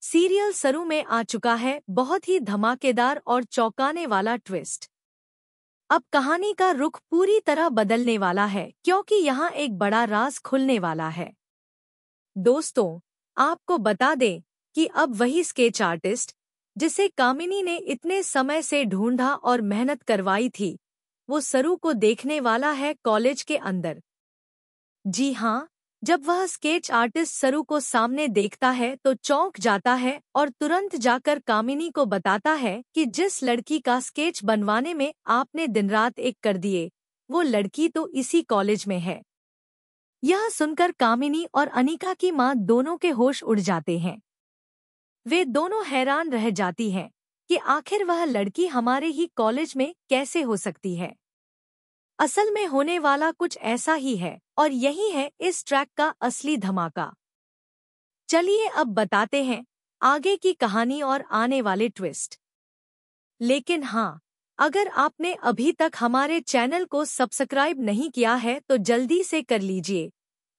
Serial सरू में आ चुका है बहुत ही धमाकेदार और चौंकाने वाला ट्विस्ट। अब कहानी का रुख पूरी तरह बदलने वाला है क्योंकि यहाँ एक बड़ा राज खुलने वाला है। दोस्तों, आपको बता दें कि अब वही स्केच आर्टिस्ट जिसे कामिनी ने इतने समय से ढूंढा और मेहनत करवाई थी, वो सरू को देखने वाला है कॉलेज के अंदर। जी हाँ, जब वह स्केच आर्टिस्ट सरू को सामने देखता है तो चौंक जाता है और तुरंत जाकर कामिनी को बताता है कि जिस लड़की का स्केच बनवाने में आपने दिन रात एक कर दिए, वो लड़की तो इसी कॉलेज में है। यह सुनकर कामिनी और अनिका की मां दोनों के होश उड़ जाते हैं। वे दोनों हैरान रह जाती हैं कि आखिर वह लड़की हमारे ही कॉलेज में कैसे हो सकती है। असल में होने वाला कुछ ऐसा ही है और यही है इस ट्रैक का असली धमाका। चलिए अब बताते हैं आगे की कहानी और आने वाले ट्विस्ट। लेकिन हाँ, अगर आपने अभी तक हमारे चैनल को सब्सक्राइब नहीं किया है तो जल्दी से कर लीजिए,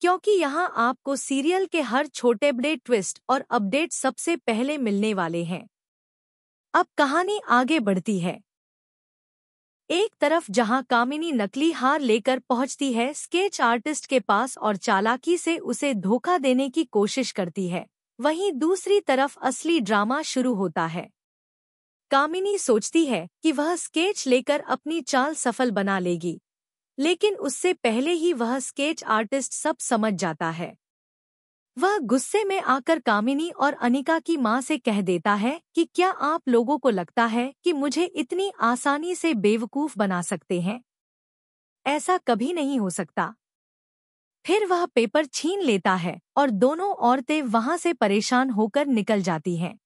क्योंकि यहाँ आपको सीरियल के हर छोटे बड़े ट्विस्ट और अपडेट सबसे पहले मिलने वाले हैं। अब कहानी आगे बढ़ती है। एक तरफ जहां कामिनी नकली हार लेकर पहुंचती है स्केच आर्टिस्ट के पास और चालाकी से उसे धोखा देने की कोशिश करती है, वहीं दूसरी तरफ असली ड्रामा शुरू होता है। कामिनी सोचती है कि वह स्केच लेकर अपनी चाल सफल बना लेगी, लेकिन उससे पहले ही वह स्केच आर्टिस्ट सब समझ जाता है। वह गुस्से में आकर कामिनी और अनिका की मां से कह देता है कि क्या आप लोगों को लगता है कि मुझे इतनी आसानी से बेवकूफ बना सकते हैं? ऐसा कभी नहीं हो सकता। फिर वह पेपर छीन लेता है और दोनों औरतें वहां से परेशान होकर निकल जाती हैं।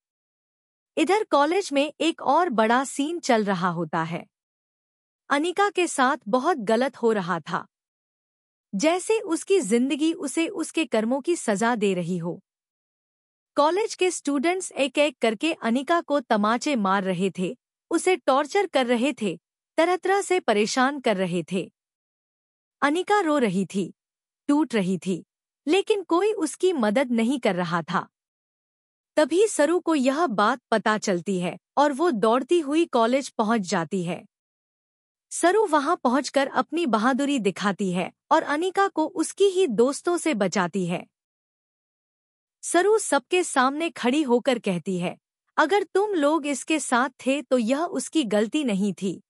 इधर कॉलेज में एक और बड़ा सीन चल रहा होता है। अनिका के साथ बहुत गलत हो रहा था, जैसे उसकी जिंदगी उसे उसके कर्मों की सजा दे रही हो। कॉलेज के स्टूडेंट्स एक एक करके अनिका को तमाचे मार रहे थे, उसे टॉर्चर कर रहे थे, तरह तरह से परेशान कर रहे थे। अनिका रो रही थी, टूट रही थी, लेकिन कोई उसकी मदद नहीं कर रहा था। तभी सरू को यह बात पता चलती है और वो दौड़ती हुई कॉलेज पहुंच जाती है। सरू वहां पहुंचकर अपनी बहादुरी दिखाती है और अनिका को उसकी ही दोस्तों से बचाती है। सरू सबके सामने खड़ी होकर कहती है, अगर तुम लोग इसके साथ थे तो यह उसकी गलती नहीं थी,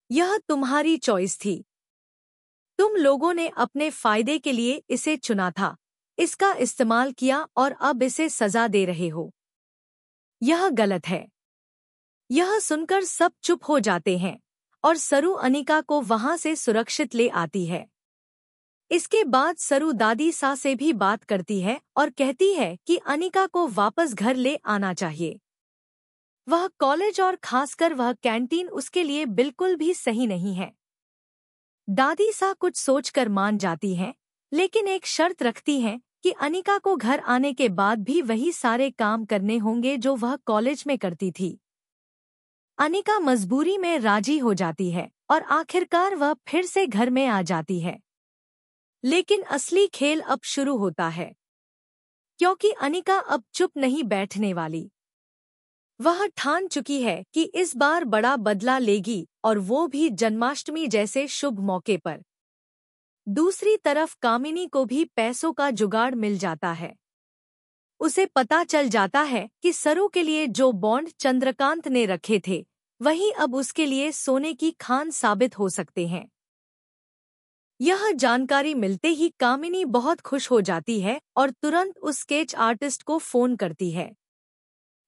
यह तुम्हारी चॉइस थी। तुम लोगों ने अपने फायदे के लिए इसे चुना था, इसका इस्तेमाल किया और अब इसे सजा दे रहे हो। यह गलत है। यह सुनकर सब चुप हो जाते हैं और सरू अनिका को वहां से सुरक्षित ले आती है। इसके बाद सरू दादी सा से भी बात करती है और कहती है कि अनिका को वापस घर ले आना चाहिए। वह कॉलेज और खासकर वह कैंटीन उसके लिए बिल्कुल भी सही नहीं है। दादी सा कुछ सोचकर मान जाती हैं, लेकिन एक शर्त रखती हैं कि अनिका को घर आने के बाद भी वही सारे काम करने होंगे जो वह कॉलेज में करती थी। अनिका मजबूरी में राजी हो जाती है और आखिरकार वह फिर से घर में आ जाती है। लेकिन असली खेल अब शुरू होता है, क्योंकि अनिका अब चुप नहीं बैठने वाली। वह ठान चुकी है कि इस बार बड़ा बदला लेगी और वो भी जन्माष्टमी जैसे शुभ मौके पर। दूसरी तरफ कामिनी को भी पैसों का जुगाड़ मिल जाता है। उसे पता चल जाता है कि सरू के लिए जो बॉन्ड चंद्रकांत ने रखे थे, वही अब उसके लिए सोने की खान साबित हो सकते हैं। यह जानकारी मिलते ही कामिनी बहुत खुश हो जाती है और तुरंत उस स्केच आर्टिस्ट को फोन करती है।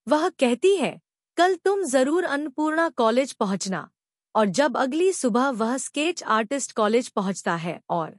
वह कहती है, कल तुम जरूर अन्नपूर्णा कॉलेज पहुंचना। और जब अगली सुबह वह स्केच आर्टिस्ट कॉलेज पहुंचता है और